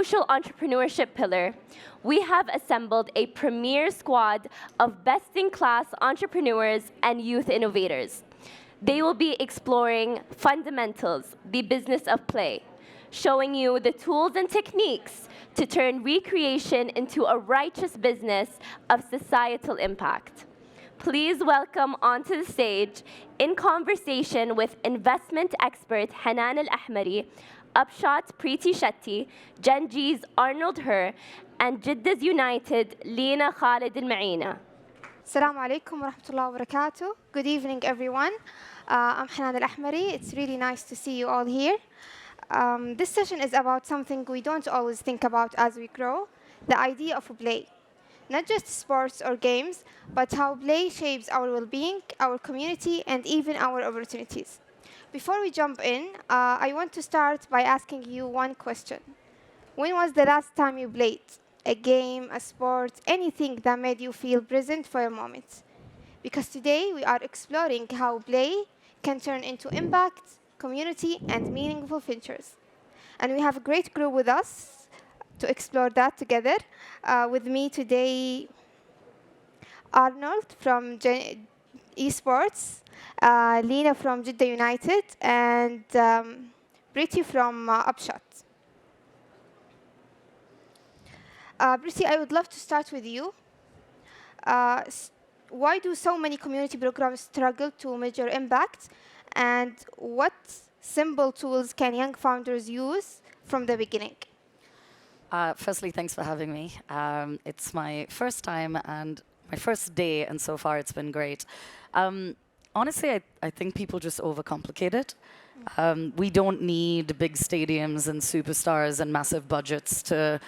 crucial entrepreneurship pillar, we have assembled a premier squad of best-in-class entrepreneurs and youth innovators. They will be exploring fundamentals, the business of play, showing you the tools and techniques to turn recreation into a righteous business of societal impact. Please welcome onto the stage, in conversation with investment expert Hanan Alahmari, Upshot Preeti Shetty, Gen.G's Arnold Hur, and Jeddah's United Lina Almaeena. Assalamu alaikum wa rahmatullahi wa barakatuh. Good evening, everyone. I'm Hanan Alahmari. It's really nice to see you all here. This session is about something we don't always think about as we grow, the idea of play. Not just sports or games, but how play shapes our well-being, our community, and even our opportunities. Before we jump in, I want to start by asking you one question. When was the last time you played? A game, a sport, anything that made you feel present for a moment? Because today we are exploring how play can turn into impact, community, and meaningful ventures. And we have a great group with us to explore that together. With me today, Arnold from Esports, Lina from Jeddah United, and Preeti from Upshot. Preeti, I would love to start with you. Why do so many community programs struggle to measure impact? And what simple tools can young founders use from the beginning? Firstly, thanks for having me. It's my first time and my first day, and so far it's been great. Honestly, I think people just overcomplicate it. We don't need big stadiums and superstars and massive budgets to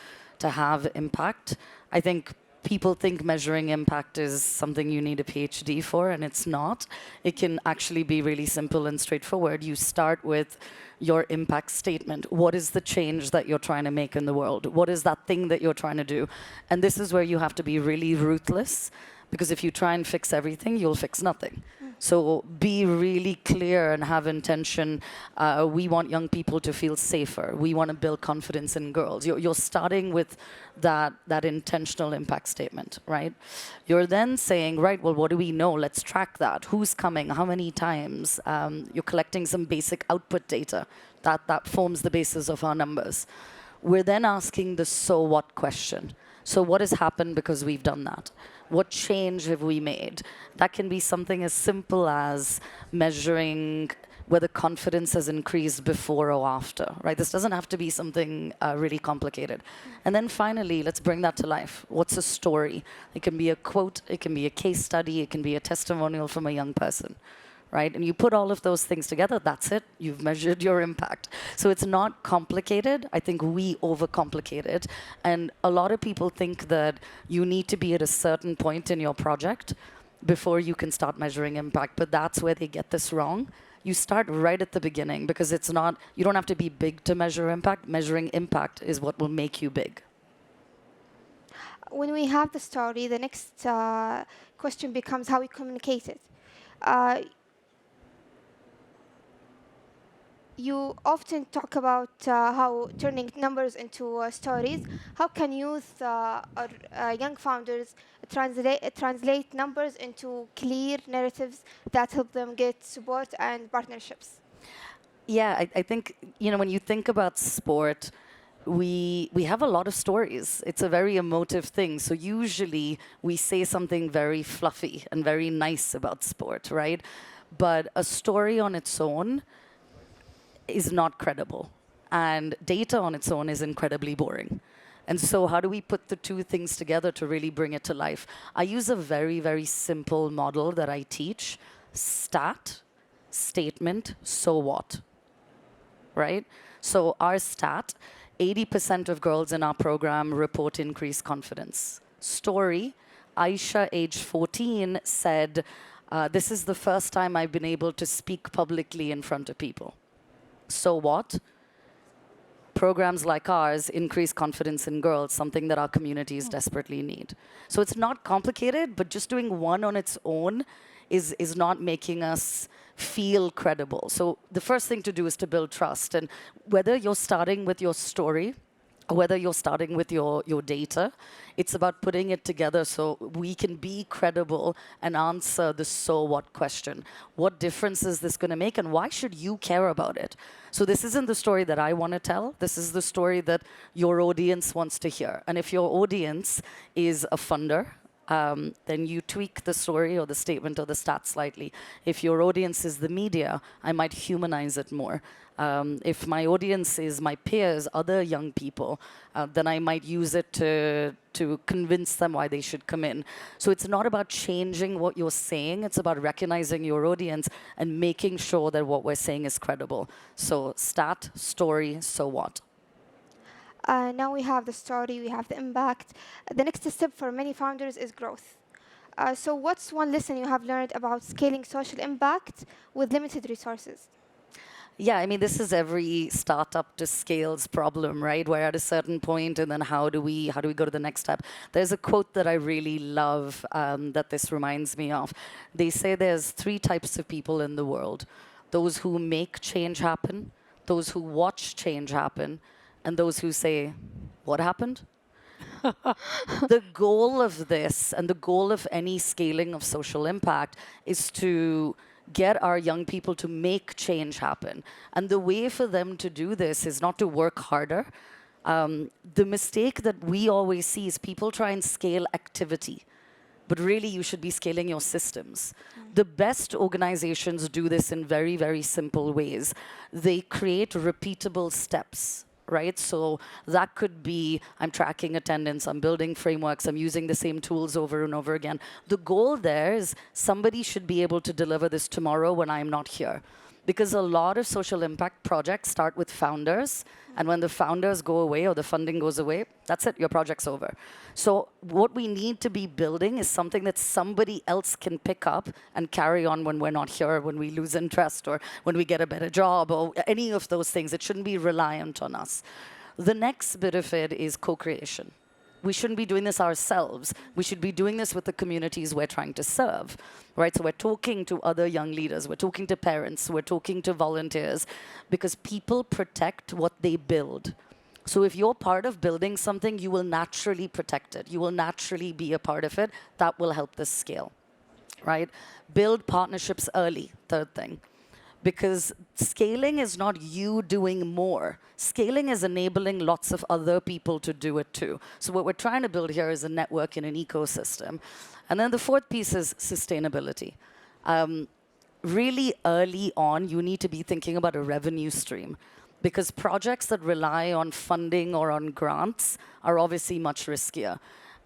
have impact. I think people think measuring impact is something you need a PhD for, and it's not. It can actually be really simple and straightforward. You start with your impact statement. What is the change that you're trying to make in the world? What is that thing that you're trying to do? And this is where you have to be really ruthless, because if you try and fix everything, you'll fix nothing. So be really clear and have intention. We want young people to feel safer. We want to build confidence in girls. You're starting with that intentional impact statement, right? You're then saying, right, well, what do we know? Let's track that. Who's coming? How many times? You're collecting some basic output data. That forms the basis of our numbers. We're then asking the so what question. So what has happened because we've done that? What change have we made? That can be something as simple as measuring whether confidence has increased before or after, right? This doesn't have to be something really complicated. And then finally, let's bring that to life. What's a story? It can be a quote, it can be a case study, it can be a testimonial from a young person, right? And you put all of those things together, that's it. You've measured your impact. So it's not complicated. I think we overcomplicate it. And a lot of people think that you need to be at a certain point in your project before you can start measuring impact. But that's where they get this wrong. You start right at the beginning, because it's not, you don't have to be big to measure impact. Measuring impact is what will make you big. When we have the story, the next question becomes how we communicate it. You often talk about how turning numbers into stories. How can youth or young founders translate numbers into clear narratives that help them get support and partnerships? Yeah, I think, when you think about sport, we have a lot of stories. It's a very emotive thing. So usually we say something very fluffy and very nice about sport, right? But a story on its own is not credible, and data on its own is incredibly boring. And so how do we put the two things together to really bring it to life? I use a very, very simple model that I teach: stat, statement, so what, right? So our stat, 80% of girls in our program report increased confidence. Story, Aisha, age 14, said, this is the first time I've been able to speak publicly in front of people. So what? Programs like ours increase confidence in girls, something that our communities desperately need. So it's not complicated, but just doing one on its own is not making us feel credible. So the first thing to do is to build trust. And whether you're starting with your story whether you're starting with your data, it's about putting it together so we can be credible and answer the so what question. What difference is this going to make, and why should you care about it? So this isn't the story that I want to tell. This is the story that your audience wants to hear. And if your audience is a funder, then you tweak the story or the statement or the stat slightly. If your audience is the media, I might humanize it more. If my audience is my peers, other young people, then I might use it to convince them why they should come in. So it's not about changing what you're saying, it's about recognizing your audience and making sure that what we're saying is credible. So stat, story, so what? Now we have the story, we have the impact. The next step for many founders is growth. So what's one lesson you have learned about scaling social impact with limited resources? Yeah, I mean, this is every startup to scale's problem, right? We're at a certain point, and then how do we go to the next step? There's a quote that I really love that this reminds me of. They say there's 3 types of people in the world: those who make change happen, those who watch change happen, and those who say, "What happened?" The goal of this and the goal of any scaling of social impact is to get our young people to make change happen. And the way for them to do this is not to work harder. The mistake that we always see is people try and scale activity, but really you should be scaling your systems. The best organizations do this in very, very simple ways. They create repeatable steps. Right? So that could be, I'm tracking attendance, I'm building frameworks, I'm using the same tools over and over again. The goal there is somebody should be able to deliver this tomorrow when I'm not here. Because a lot of social impact projects start with founders, and when the founders go away or the funding goes away, that's it, your project's over. So what we need to be building is something that somebody else can pick up and carry on when we're not here, when we lose interest, or when we get a better job, or any of those things. It shouldn't be reliant on us. The next bit of it is co-creation. We shouldn't be doing this ourselves. We should be doing this with the communities we're trying to serve, right? So we're talking to other young leaders, we're talking to parents, we're talking to volunteers, because people protect what they build. So if you're part of building something, you will naturally protect it. You will naturally be a part of it. That will help this scale, right? Build partnerships early, third thing. Because scaling is not you doing more. Scaling is enabling lots of other people to do it too. So what we're trying to build here is a network and an ecosystem. And then the fourth piece is sustainability. Really early on, you need to be thinking about a revenue stream, because projects that rely on funding or on grants are obviously much riskier.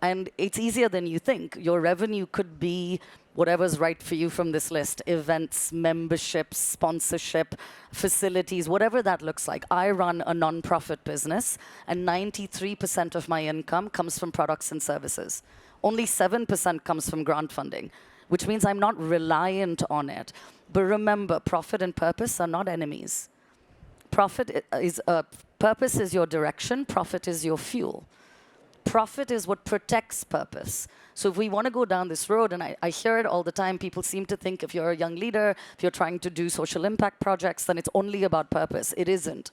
And it's easier than you think. Your revenue could be whatever's right for you from this list: events, memberships, sponsorship, facilities, whatever that looks like. I run a non-profit business, and 93% of my income comes from products and services. Only 7% comes from grant funding, which means I'm not reliant on it. But remember, profit and purpose are not enemies. Purpose is your direction, profit is your fuel. Profit is what protects purpose. So if we want to go down this road, and I hear it all the time, people seem to think if you're a young leader, if you're trying to do social impact projects, then it's only about purpose. It isn't.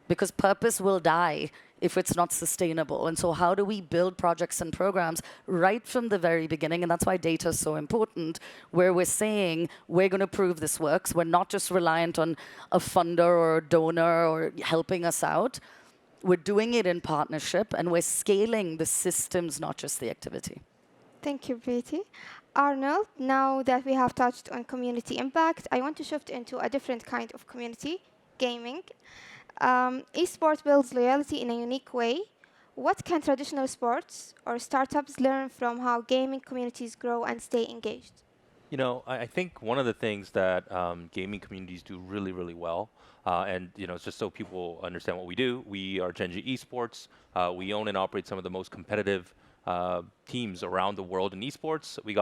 Because purpose will die if it's not sustainable. And so how do we build projects and programs right from the very beginning? And that's why data is so important, where we're saying we're going to prove this works. We're not just reliant on a funder or a donor or helping us out. We're doing it in partnership, and we're scaling the systems, not just the activity. Thank you, Preeti. Arnold, now that we have touched on community impact, I want to shift into a different kind of community, gaming. Esports builds loyalty in a unique way. What can traditional sports or startups learn from how gaming communities grow and stay engaged? You know, I think one of the things that gaming communities do really, really well, and just so people understand what we do, we are Gen.G Esports. We own and operate some of the most competitive teams around the world in esports. We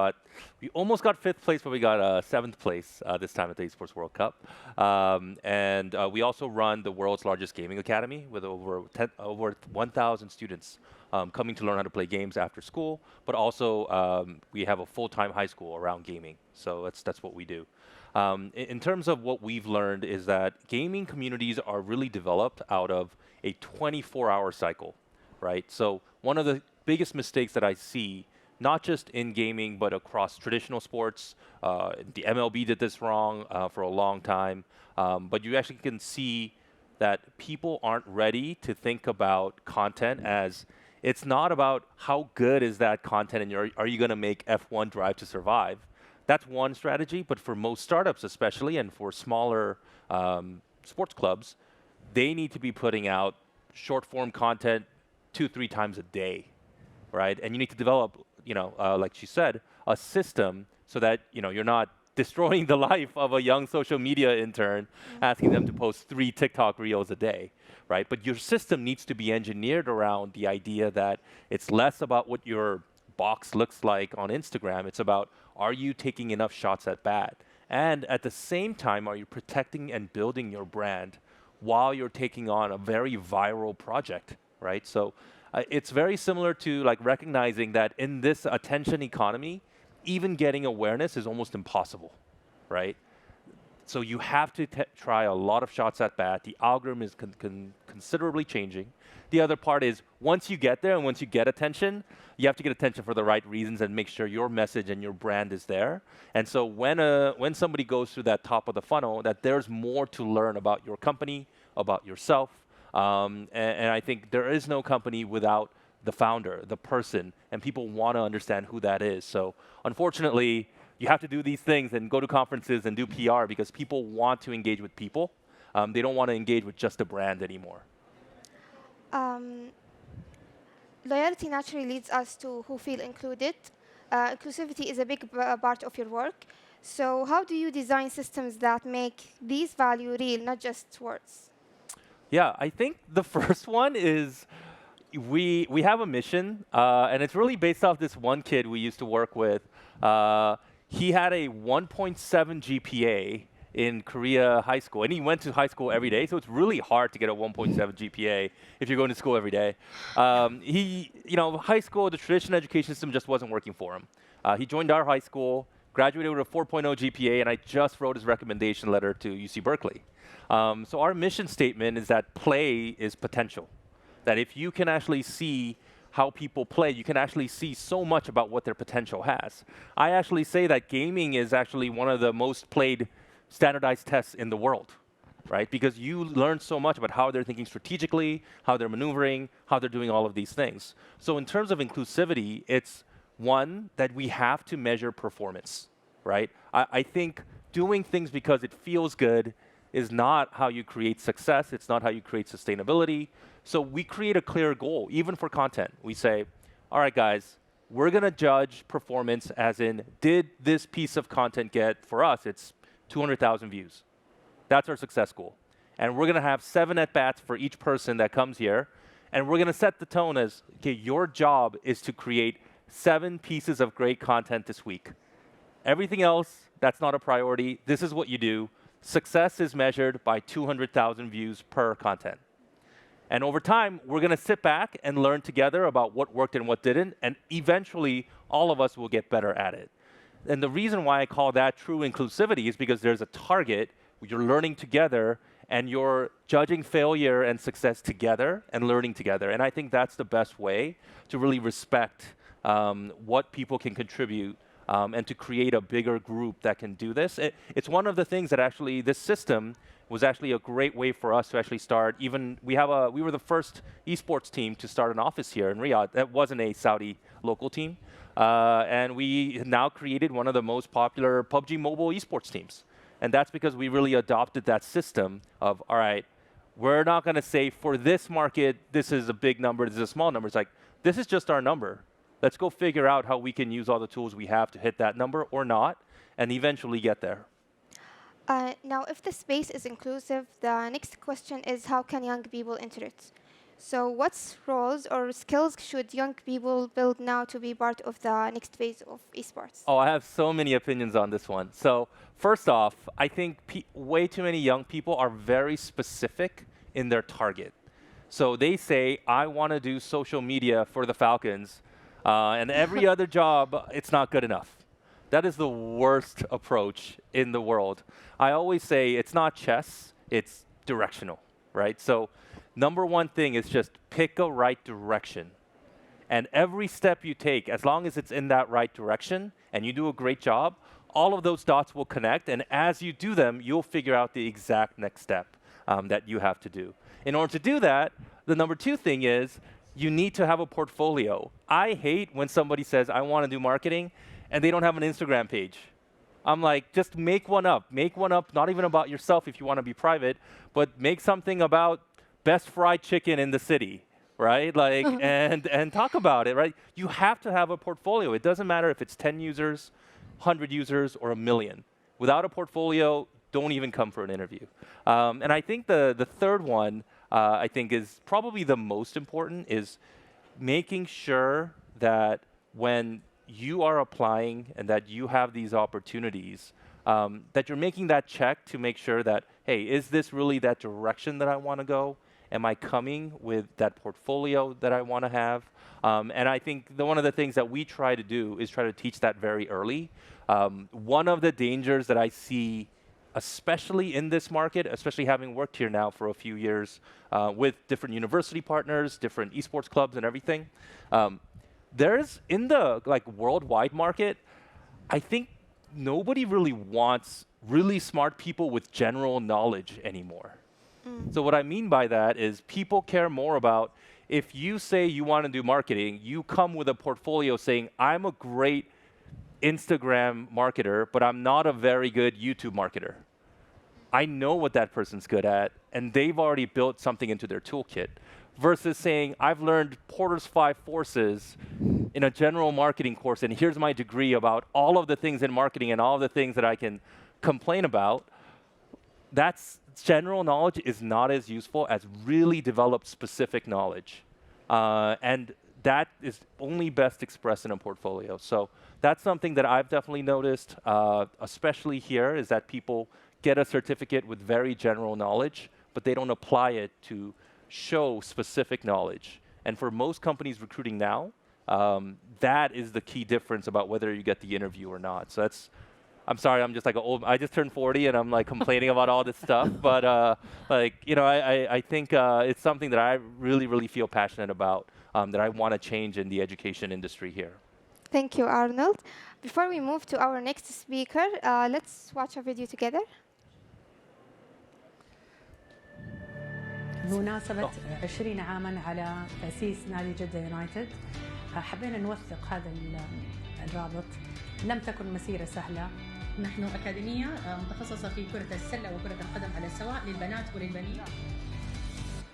almost got 5th place, but we got 7th place this time at the Esports World Cup. And we also run the world's largest gaming academy with over 1,000 students coming to learn how to play games after school. But also we have a full-time high school around gaming. So that's what we do. In terms of what we've learned is that gaming communities are really developed out of a 24-hour cycle. right? So one of the biggest mistakes that I see, not just in gaming, but across traditional sports, the MLB did this wrong for a long time, but you actually can see that people aren't ready to think about content as it's not about how good is that content and are you going to make F1 Drive to Survive. That's one strategy, but for most startups especially, and for smaller sports clubs, they need to be putting out short form content 2-3 times a day, right? And you need to develop, like she said, a system so that you're not destroying the life of a young social media intern, asking them to post 3 TikTok reels a day, right? But your system needs to be engineered around the idea that it's less about what your box looks like on Instagram. It's about, are you taking enough shots at bat? And at the same time, are you protecting and building your brand while you're taking on a very viral project, right? So it's very similar to like recognizing that in this attention economy, even getting awareness is almost impossible, right? So you have to try a lot of shots at bat. The algorithm is considerably changing. The other part is once you get there and once you get attention, you have to get attention for the right reasons and make sure your message and your brand is there. And so when somebody goes through that top of the funnel, that there's more to learn about your company, about yourself. And I think there is no company without the founder, the person, and people want to understand who that is. So unfortunately, you have to do these things and go to conferences and do PR because people want to engage with people. They don't want to engage with just a brand anymore. Loyalty naturally leads us to who feel included. Inclusivity is a big part of your work. So how do you design systems that make these values real, not just words? Yeah, I think the first one is we have a mission, and it's really based off this one kid we used to work with. He had a 1.7 GPA in Korea high school, and he went to high school every day, so it's really hard to get a 1.7 GPA if you're going to school every day. High school, the traditional education system just wasn't working for him. He joined our high school, graduated with a 4.0 GPA, and I just wrote his recommendation letter to UC Berkeley. So our mission statement is that play is potential. That if you can actually see how people play, you can actually see so much about what their potential has. I actually say that gaming is actually one of the most played standardized tests in the world, right? Because you learn so much about how they're thinking strategically, how they're maneuvering, how they're doing all of these things. So in terms of inclusivity, it's one that we have to measure performance, right? I think doing things because it feels good is not how you create success. It's not how you create sustainability. So we create a clear goal, even for content. We say, all right, guys, we're going to judge performance as in, did this piece of content get, for us, it's 200,000 views. That's our success goal. And we're going to have 7 at-bats for each person that comes here. And we're going to set the tone as, okay, your job is to create 7 pieces of great content this week. Everything else, that's not a priority. This is what you do. Success is measured by 200,000 views per content. And over time, we're going to sit back and learn together about what worked and what didn't. And eventually, all of us will get better at it. And the reason why I call that true inclusivity is because there's a target, you're learning together, and you're judging failure and success together and learning together. And I think that's the best way to really respect what people can contribute and to create a bigger group that can do this. It's one of the things that actually this system was actually a great way for us to actually start. Even we were the first esports team to start an office here in Riyadh. That wasn't a Saudi local team. And we now created one of the most popular PUBG mobile esports teams. And that's because we really adopted that system of, all right, we're not going to say for this market, this is a big number, this is a small number. It's like, this is just our number. Let's go figure out how we can use all the tools we have to hit that number or not, and eventually get there. Now, if the space is inclusive, the next question is how can young people enter it? So what roles or skills should young people build now to be part of the next phase of esports? Oh, I have so many opinions on this one. So first off, I think way too many young people are very specific in their target. So they say, I want to do social media for the Falcons, and every other job, it's not good enough. That is the worst approach in the world. I always say it's not chess, it's directional, right? So Number one thing is just pick a right direction. And every step you take, as long as it's in that right direction and you do a great job, all of those dots will connect. And as you do them, you'll figure out the exact next step that you have to do. In order to do that, the number two thing is you need to have a portfolio. I hate when somebody says, I want to do marketing, and they don't have an Instagram page. I'm like, just make one up. Make one up, not even about yourself if you want to be private, but make something about best fried chicken in the city, right? Like, and talk about it, right? You have to have a portfolio. It doesn't matter if it's 10 users, 100 users, or 1 million. Without a portfolio, don't even come for an interview. And I think the third one, I think is probably the most important, is making sure that when you are applying and that you have these opportunities, that you're making that check to make sure that, hey, is this really that direction that I want to go? Am I coming with that portfolio that I want to have? And I think one of the things that we try to do is try to teach that very early. One of the dangers that I see, especially in this market, especially having worked here now for a few years with different university partners, different esports clubs and everything, there's, in the worldwide market, I think nobody really wants really smart people with general knowledge anymore. So what I mean by that is people care more about, if you say you want to do marketing, you come with a portfolio saying, I'm a great Instagram marketer, but I'm not a very good YouTube marketer. I know what that person's good at, and they've already built something into their toolkit. Versus saying, I've learned Porter's 5 Forces in a general marketing course, and here's my degree about all of the things in marketing and all of the things that I can complain about. That's general knowledge is not as useful as really developed specific knowledge. And that is only best expressed in a portfolio. So that's something that I've definitely noticed, especially here, is that people get a certificate with very general knowledge, but they don't apply it to show specific knowledge. And for most companies recruiting now, that is the key difference about whether you get the interview or not. So that's, I'm sorry, I'm just like I just turned 40 and I'm like complaining about all this stuff. But I think it's something that I really, really feel passionate about, that I want to change in the education industry here. Thank you, Arnold. Before we move to our next speaker, let's watch a video together. بمناسبة 20 عاماً على تأسيس نادي جدة يونايتد، حبينا نوثق هذا الرابط. لم تكن مسيرة سهلة. نحن أكاديمية متخصصة في كرة السلة وكرة القدم على السواء للبنات وللبنين.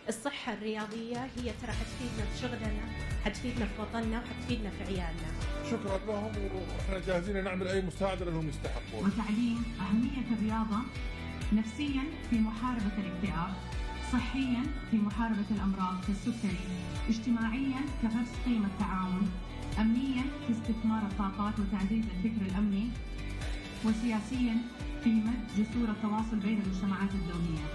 الصحة الرياضية هي ترى حتفيدنا في شغلنا، حتفيدنا في وطننا وحتفيدنا في عيالنا. شكرا لهم وإحنا جاهزين نعمل أي مساعدة لهم يستحقون. وتعليم أهمية الرياضة نفسياً في محاربة الاكتئاب، صحياً في محاربة الأمراض كالسكري، اجتماعياً كغرس قيم التعاون، أمنياً في استثمار الطاقات وتعزيز الفكر الأمني، وسياسياً في مد جسور التواصل بين المجتمعات الدولية.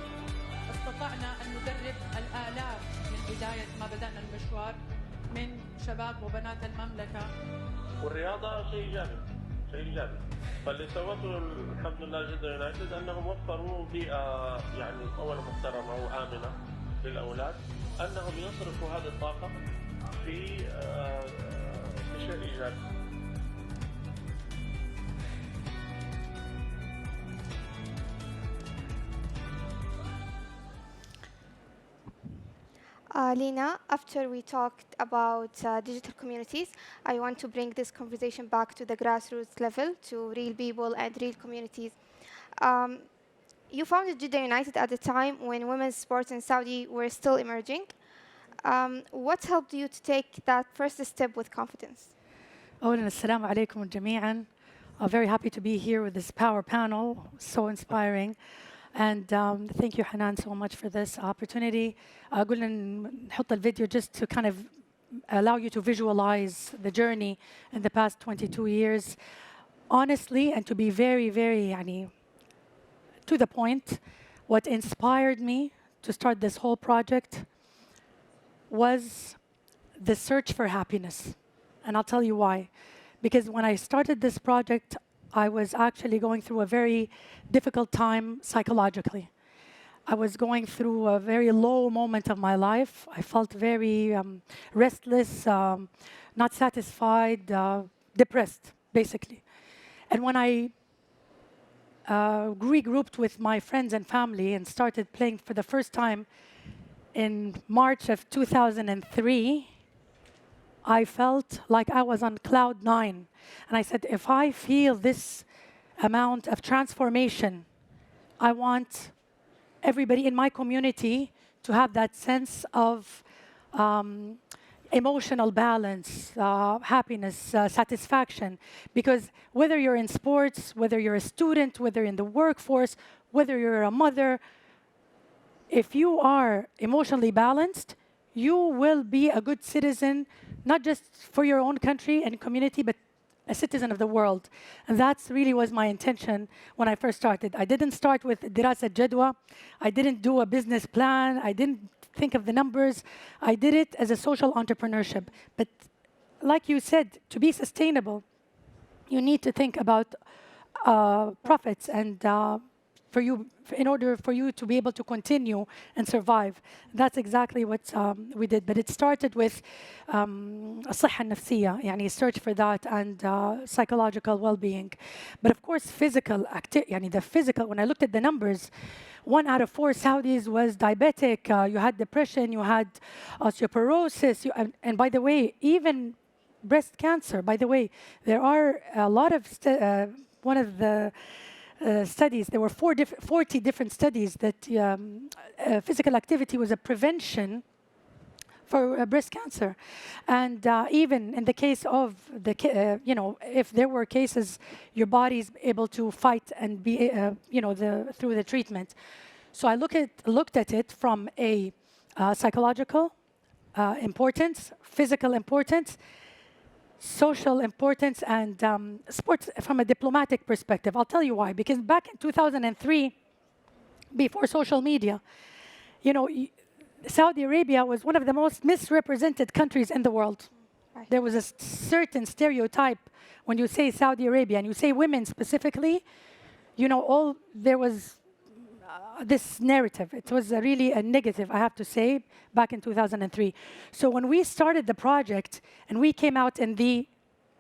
استطعنا أن ندرب الآلاف من بداية ما بدأنا المشوار من شباب وبنات المملكة. والرياضة شيء إيجابي، شيء إيجابي. فاللي سوته الحمد لله جدة يونايتد أنهم وفروا بيئة يعني أولا محترمة وآمنة للأولاد، أنهم يصرفوا هذه الطاقة في شيء إيجابي. Lina, after we talked about digital communities, I want to bring this conversation back to the grassroots level, to real people and real communities. You founded Jeddah United at the time when women's sports in Saudi were still emerging. What helped you to take that first step with confidence? أولاً السلام عليكم جميعاً. I'm very happy to be here with this power panel, so inspiring. And thank you, Hanan, so much for this opportunity. قلنا نحط الفيديو just to kind of allow you to visualize the journey in the past 22 years. Honestly, and to be very, very يعني, to the point, what inspired me to start this whole project was the search for happiness. And I'll tell you why. Because when I started this project, I was actually going through a very difficult time psychologically. I was going through a very low moment of my life. I felt very restless, not satisfied, depressed, basically. And when I regrouped with my friends and family and started playing for the first time in March of 2003, I felt like I was on cloud 9. And I said, if I feel this amount of transformation, I want everybody in my community to have that sense of emotional balance, happiness, satisfaction. Because whether you're in sports, whether you're a student, whether in the workforce, whether you're a mother, if you are emotionally balanced, you will be a good citizen, not just for your own country and community, but a citizen of the world. And that's really was my intention when I first started. I didn't start with Dirasa Jadwa. I didn't do a business plan. I didn't think of the numbers. I did it as a social entrepreneurship. But like you said, to be sustainable, you need to think about profits and in order for you to be able to continue and survive. That's exactly what we did. But it started with الصحة النفسية, يعني search for that, and psychological well-being. But of course, physical يعني the physical. When I looked at the numbers, 1 out of 4 Saudis was diabetic. You had depression. You had osteoporosis. And by the way, even breast cancer. By the way, there are a lot of one of the studies, there were 40 different studies that physical activity was a prevention for breast cancer. And even in the case of if there were cases, your body's able to fight and be, through the treatment. So I looked at it from a psychological importance, physical importance, social importance, and sports from a diplomatic perspective. I'll tell you why. Because back in 2003, before social media, Saudi Arabia was one of the most misrepresented countries in the world. Right. There was a certain stereotype when you say Saudi Arabia and you say women specifically, there was this narrative. It was really a negative, I have to say, back in 2003. So when we started the project and we came out in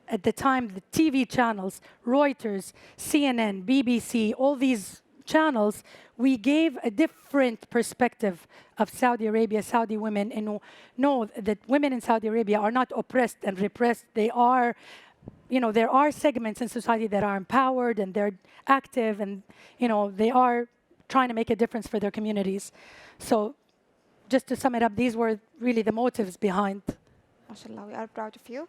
at the time, the TV channels, Reuters, CNN, BBC, all these channels, we gave a different perspective of Saudi Arabia, Saudi women, and know that women in Saudi Arabia are not oppressed and repressed. They are, there are segments in society that are empowered and they're active and, they are trying to make a difference for their communities. So just to sum it up, these were really the motives behind. MashaAllah, we are proud of you.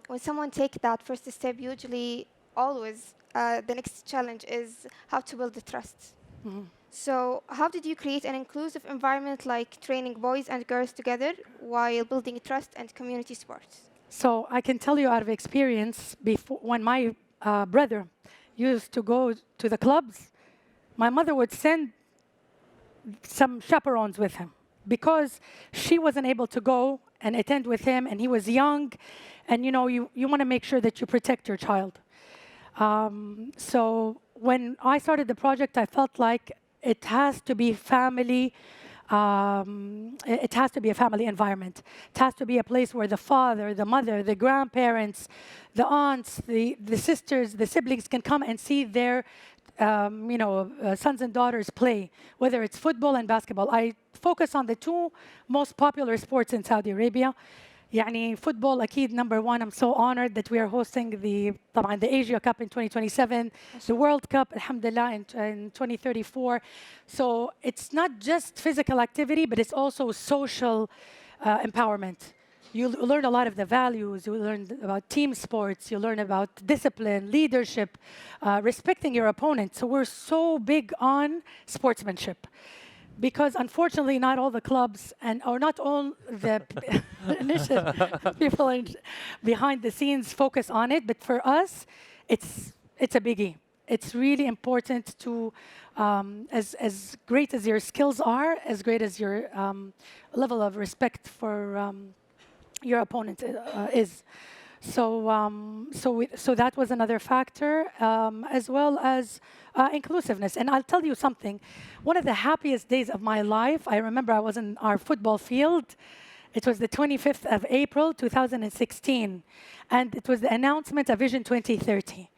When someone takes that first step, usually always the next challenge is how to build the trust. Mm-hmm. So how did you create an inclusive environment like training boys and girls together while building trust and community support? So I can tell you out of experience, when my brother used to go to the clubs, my mother would send some chaperones with him because she wasn't able to go and attend with him, and he was young, and you want to make sure that you protect your child. So when I started the project, I felt like it has to be family. It has to be a family environment. It has to be a place where the father, the mother, the grandparents, the aunts, the sisters, the siblings can come and see their sons and daughters play, whether it's football and basketball. I focus on the 2 most popular sports in Saudi Arabia. يعني football أكيد number 1. I'm so honored that we are hosting the Asia Cup in 2027, the World Cup, alhamdulillah, in 2034. So it's not just physical activity, but it's also social empowerment. You learn a lot of the values. You learn about team sports. You learn about discipline, leadership, respecting your opponent. So we're so big on sportsmanship. Because unfortunately, not all the clubs or not all the people behind the scenes focus on it. But for us, it's a biggie. It's really important to, as great as your skills are, as great as your level of respect for your opponent is. So that was another factor, as well as inclusiveness. And I'll tell you something. One of the happiest days of my life, I remember I was in our football field. It was the 25th of April, 2016. And it was the announcement of Vision 2030.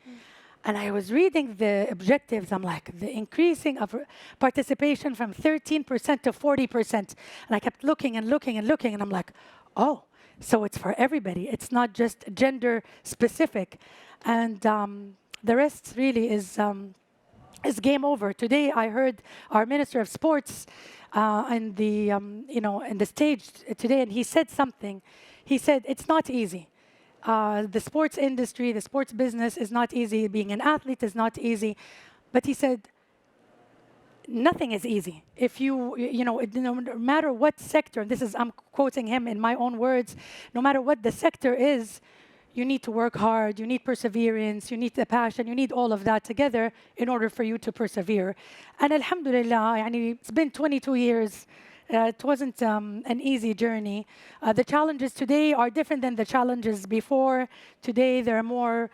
And I was reading the objectives. I'm like, the increasing of participation from 13% to 40%. And I kept looking and looking and looking. And I'm like, oh, so it's for everybody. It's not just gender specific. And the rest really is game over. Today, I heard our Minister of Sports in the stage today, and he said something. He said, it's not easy. The sports industry, the sports business is not easy. Being an athlete is not easy. But he said, nothing is easy. If no matter what sector, I'm quoting him in my own words, no matter what the sector is, you need to work hard, you need perseverance, you need the passion, you need all of that together in order for you to persevere. And alhamdulillah, it's been 22 years. It wasn't an easy journey. The challenges today are different than the challenges before. Today, there are more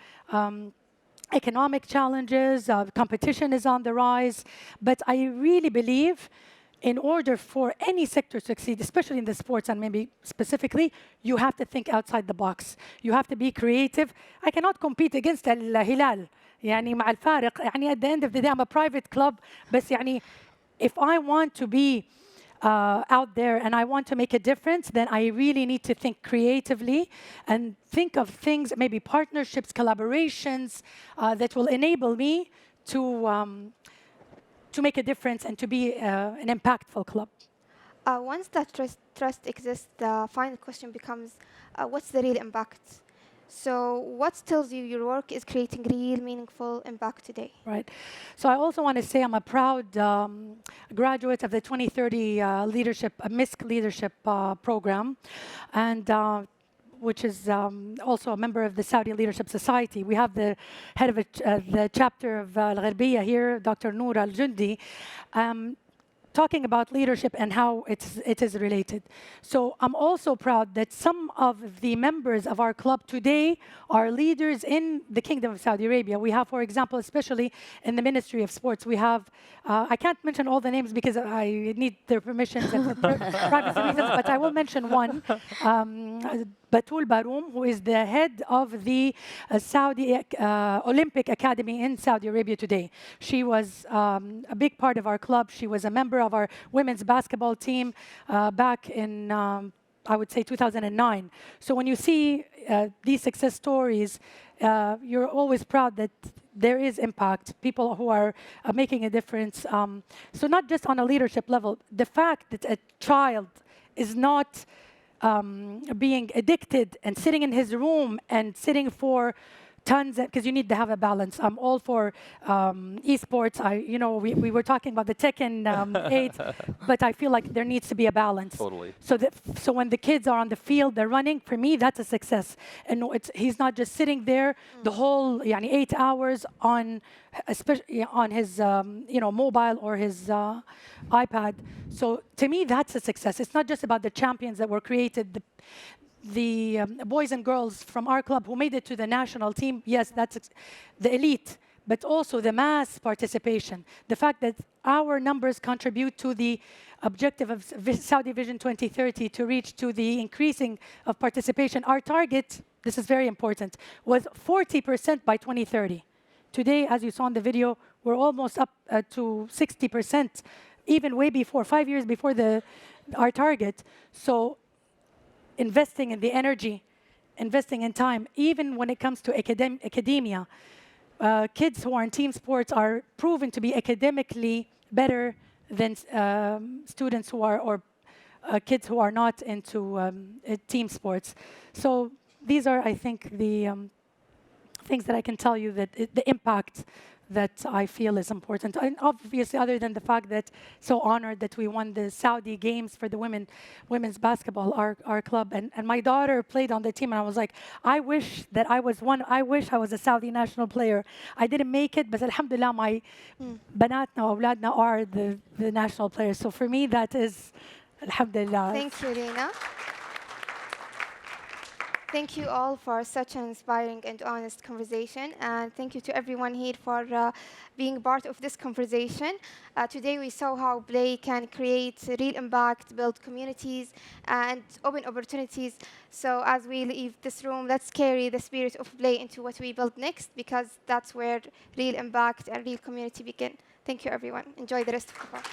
economic challenges. Competition is on the rise. But I really believe in order for any sector to succeed, especially in the sports and maybe specifically, you have to think outside the box. You have to be creative. I cannot compete against Al-Hilal. مع الفارق. At the end of the day, I'm a private club. But if I want to be out there and I want to make a difference, then I really need to think creatively and think of things, maybe partnerships, collaborations that will enable me to make a difference and to be an impactful club. Once that trust exists, the final question becomes, what's the real impact? So what tells you your work is creating real, meaningful impact today? Right. So I also want to say I'm a proud graduate of the 2030 MISC leadership program, and which is also a member of the Saudi Leadership Society. We have the head of the chapter of Al-Gharbiyya here, Dr. Noor Al-Jundi, talking about leadership and how it is related. So I'm also proud that some of the members of our club today are leaders in the Kingdom of Saudi Arabia. We have, for example, especially in the Ministry of Sports, we have, I can't mention all the names because I need their permissions and for privacy reasons, but I will mention one. Batul Baroum, who is the head of the Saudi Olympic Academy in Saudi Arabia today. She was a big part of our club. She was a member of our women's basketball team back in, I would say, 2009. So when you see these success stories, you're always proud that there is impact, people who are making a difference. So not just on a leadership level, the fact that a child is not being addicted and sitting in his room and sitting for tons, because you need to have a balance. I'm all for esports. We were talking about the Tekken 8, but I feel like there needs to be a balance. Totally. So when the kids are on the field, they're running, for me, that's a success. And he's not just sitting there the whole 8 hours on, especially on his mobile or his iPad. So to me, that's a success. It's not just about the champions that were created, the boys and girls from our club who made it to the national team. Yes, that's the elite, but also the mass participation. The fact that our numbers contribute to the objective of Saudi Vision 2030 to reach to the increasing of participation. Our target, this is very important, was 40% by 2030. Today, as you saw in the video, we're almost up to 60%, even way before, 5 years before our target. So investing in the energy, investing in time, even when it comes to academia, kids who are in team sports are proven to be academically better than students who are, or kids who are not into team sports. So these are, I think, the things that I can tell you that the impact that I feel is important. And obviously, other than the fact that so honored that we won the Saudi Games for the women's basketball, our club. And my daughter played on the team, and I was like, I wish that I was one. I wish I was a Saudi national player. I didn't make it, but alhamdulillah, my banatna, awladna are the national players. So for me, that is, alhamdulillah. Thank you, Lina. Thank you all for such an inspiring and honest conversation. And thank you to everyone here for being part of this conversation. Today we saw how play can create real impact, build communities, and open opportunities. So as we leave this room, let's carry the spirit of play into what we build next, because that's where real impact and real community begin. Thank you, everyone. Enjoy the rest of the party.